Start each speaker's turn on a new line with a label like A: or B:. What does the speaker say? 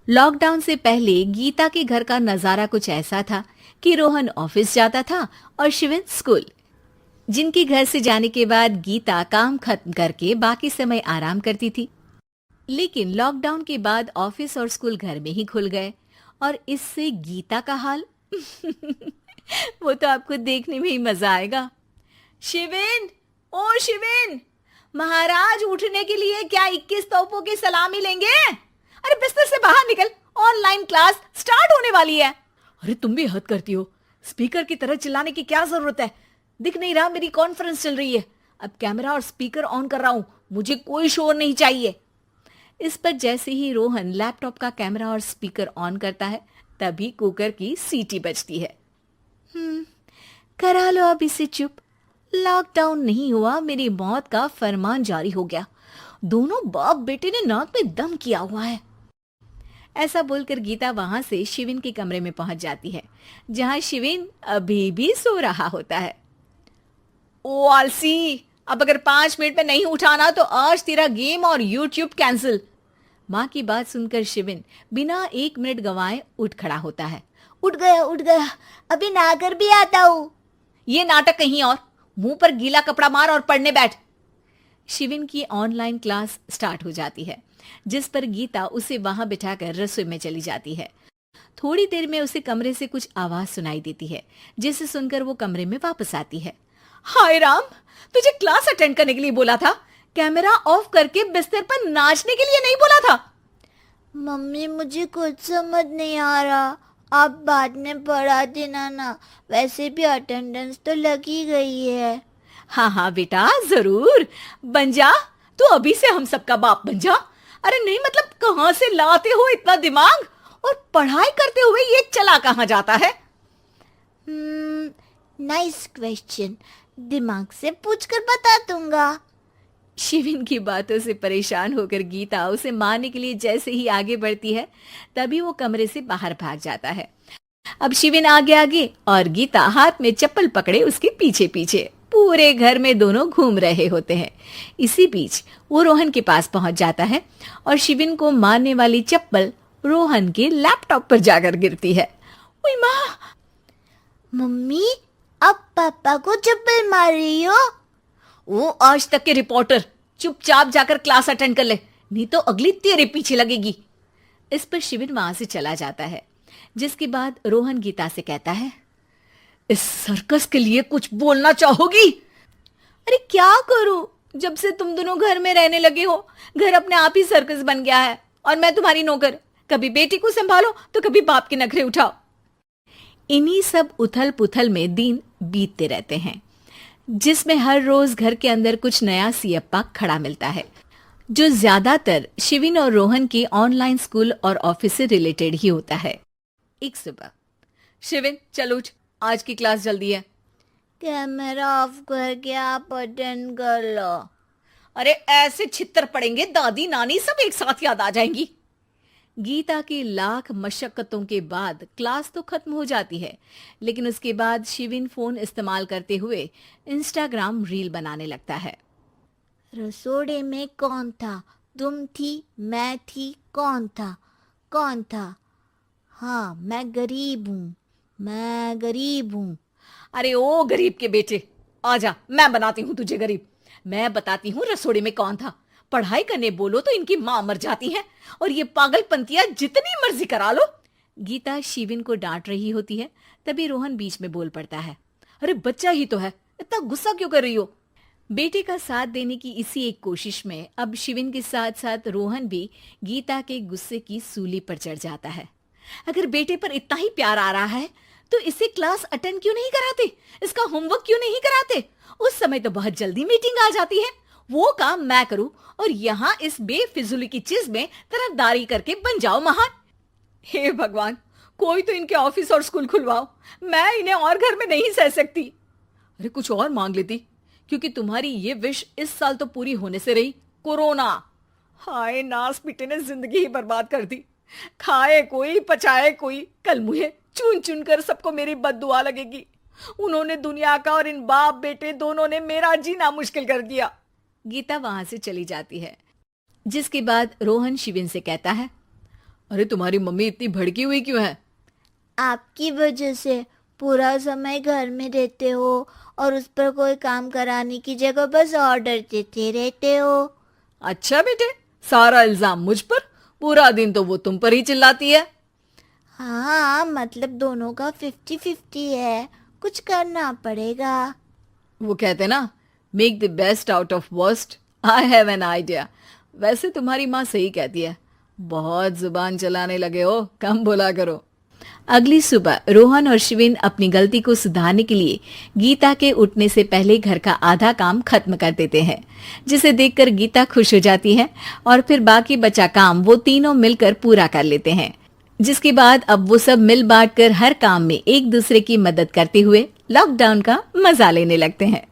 A: Lockdown से पहले गीता के घर का नजारा कुछ ऐसा था कि रोहन ऑफिस जाता था और शिविन स्कूल। जिनके घर से जाने के बाद गीता काम खत्म करके बाकी समय आराम करती थी। लेकिन लॉकडाउन के बाद ऑफिस और स्कूल घर में ही खुल गए और इससे गीता का हाल वो तो आपको देखने में ही मजा आएगा। शिविन, ओ शिविन, महाराज उठने के लिए क्या 21 तोपों की सलामी लेंगे? अरे बिस्तर से बाहर निकल, ऑनलाइन क्लास स्टार्ट होने वाली है। अरे तुम भी हद करती हो, स्पीकर की तरह चिल्लाने की क्या जरूरत है? दिख नहीं रहा मेरी कॉन्फ्रेंस चल रही है। अब कैमरा और स्पीकर ऑन कर रहा हूं, मुझे कोई शोर नहीं चाहिए। इस पर जैसे ही रोहन लैपटॉप का कैमरा और स्पीकर ऑन करता है तभी कुकर की सीटी बजती है। करा लो अब इसे चुप। लॉकडाउन नहीं हुआ, मेरी मौत का फरमान जारी हो गया। दोनों बाप बेटे ने नाक में दम किया हुआ है। ऐसा बोलकर गीता वहां से शिविन के कमरे में पहुंच जाती है, जहां शिविन अभी भी सो रहा होता है। ओ आलसी, अब अगर 5 मिनट में नहीं उठाना तो आज तेरा गेम और यूट्यूब कैंसिल। माँ की बात सुनकर शिविन बिना 1 मिनट गंवाए उठ खड़ा होता है। उठ गया, अभी नहाकर भी आता हूँ। ये नाटक कहीं और, मुंह पर गीला कपड़ा मार और पढ़ने बैठ। शिविन की ऑनलाइन क्लास स्टार्ट हो जाती है, जिस पर गीता उसे वहां बिठाकर रसोई में चली जाती है। थोड़ी देर में उसे कमरे से कुछ आवाज सुनाई देती है, जिसे सुनकर वो कमरे में वापस आती है। हाय राम, तुझे क्लास अटेंड करने के लिए बोला था, कैमरा ऑफ करके बिस्तर पर नाचने के लिए नहीं बोला था।
B: मम्मी मुझे कुछ समझ नहीं आ रहा, आप बाद में पढ़ा देना ना, वैसे भी अटेंडेंस तो लगी गई है।
A: हाँ हाँ बेटा, जरूर बन जा, तू अभी से हम सबका बाप बन जा। अरे नहीं मतलब कहाँ से लाते हो इतना दिमाग, और पढ़ाई करते हुए ये चला कहाँ जाता है?
B: नाइस क्वेश्चन, दिमाग से पूछकर बता दूंगा।
A: शिविन की बातों से परेशान होकर गीता उसे मारने के लिए जैसे ही आगे बढ़ती है तभी वो कमरे से बाहर भाग जाता है। अब शिविन आगे आगे और गीता हाथ में चप्पल पकड़े उसके पीछे पीछे पूरे घर में दोनों घूम रहे होते हैं। इसी बीच वो रोहन के पास पहुंच जाता है और शिविन को मारने वाली चप्पल रोहन के लैपटॉप पर जाकर गिरती है। ओए माँ!
B: मम्मी, अब पापा को चप्पल मार रही हो?
A: वो आज तक के रिपोर्टर, चुपचाप जाकर क्लास अटेंड कर ले, नहीं तो अगली तेरे पीछे लगेगी। इस पर शिविन वहां से चला जाता है, जिसके बाद रोहन गीता से कहता है, इस सर्कस के लिए कुछ बोलना चाहोगी? अरे क्या करूं, जब से तुम दोनों घर में रहने लगे हो, घर अपने आप ही सर्कस बन गया है और मैं तुम्हारी नौकर। कभी बेटी को संभालो तो कभी बाप के नखरे उठाओ। इन्हीं सब उथल पुथल में दिन बीतते रहते हैं, जिसमें हर रोज घर के अंदर कुछ नया सियप्पा खड़ा मिलता है, जो ज्यादातर शिविन और रोहन के ऑनलाइन स्कूल और ऑफिस से रिलेटेड ही होता है। एक सुबह, शिविन चल उठ, आज की क्लास जल्दी है।
B: कैमरा ऑफ करके आप अटेंड कर लो।
A: अरे ऐसे छित्तर पड़ेंगे, दादी नानी सब एक साथ याद आ जाएंगी। गीता की लाख मशक्कतों के बाद क्लास तो खत्म हो जाती है, लेकिन उसके बाद शिविन फोन इस्तेमाल करते हुए इंस्टाग्राम रील बनाने लगता है।
B: रसोड़े में कौन था? तुम थी, मैं थी, कौन था? कौन था? हाँ, मैं गरीब हूँ।
A: अरे ओ गरीब के बेटे, आजा, मैं बनाती हूँ तुझे गरीब। मैं बताती हूँ रसोड़े में कौन था। पढ़ाई करने बोलो तो इनकी माँ मर जाती है, और ये पागलपंतियां जितनी मर्जी करा लो। गीता शिविन को डांट रही होती है, तभी रोहन बीच में बोल पड़ता है। अरे बच्चा ही तो है, इतना गुस्सा क्यों कर रही हो? बेटे का साथ देने की इसी एक कोशिश में अब शिविन के साथ साथ रोहन भी गीता के गुस्से की सूली पर चढ़ जाता है। अगर बेटे पर इतना ही प्यार आ रहा है तो इसे क्लास अटेंड क्यों नहीं कराते, इसका होमवर्क क्यों नहीं कराते? उस समय तो बहुत जल्दी मीटिंग आ जाती है, वो काम मैं करूं और यहाँ इस बेफिजुली की चीज में तरफदारी करके बन जाओ महान। हे भगवान, कोई तो इनके ऑफिस और स्कूल खुलवाओ, मैं इन्हें और घर में नहीं सह सकती। अरे कुछ और मांग लेती, क्योंकि तुम्हारी ये विश इस साल तो पूरी होने से रही, कोरोना। हाय नास पिटे ने जिंदगी ही बर्बाद कर दी। खाए कोई पचाए कोई, कल मुझे चुन चुन कर सबको मेरी बद्दुआ लगेगी। उन्होंने दुनिया का और इन बाप बेटे दोनों ने मेरा जीना मुश्किल कर दिया। गीता वहां से चली जाती है, जिसके बाद रोहन शिविन से कहता है, अरे तुम्हारी मम्मी इतनी भड़की हुई क्यों है?
B: आपकी वजह से पूरा समय घर में रहते हो और उस पर कोई काम कराने की जगह बस ऑर्डर देते रहते हो।
A: अच्छा बेटे, सारा इल्जाम मुझ पर? पूरा दिन तो वो तुम पर ही चिल्लाती है।
B: हाँ, मतलब दोनों का 50-50 है, कुछ करना पड़ेगा।
A: वो कहते ना, make the best out of worst. I have an idea. वैसे तुम्हारी माँ सही कहती है, बहुत जुबान चलाने लगे हो, कम बोला करो। अगली सुबह रोहन और शिविन अपनी गलती को सुधारने के लिए गीता के उठने से पहले घर का आधा काम खत्म कर देते हैं, जिसे देखकर गीता खुश हो जाती है और फिर बाकी बचा काम वो तीनों मिलकर पूरा कर लेते हैं। जिसके बाद अब वो सब मिल बांट कर हर काम में एक दूसरे की मदद करते हुए लॉकडाउन का मजा लेने लगते हैं।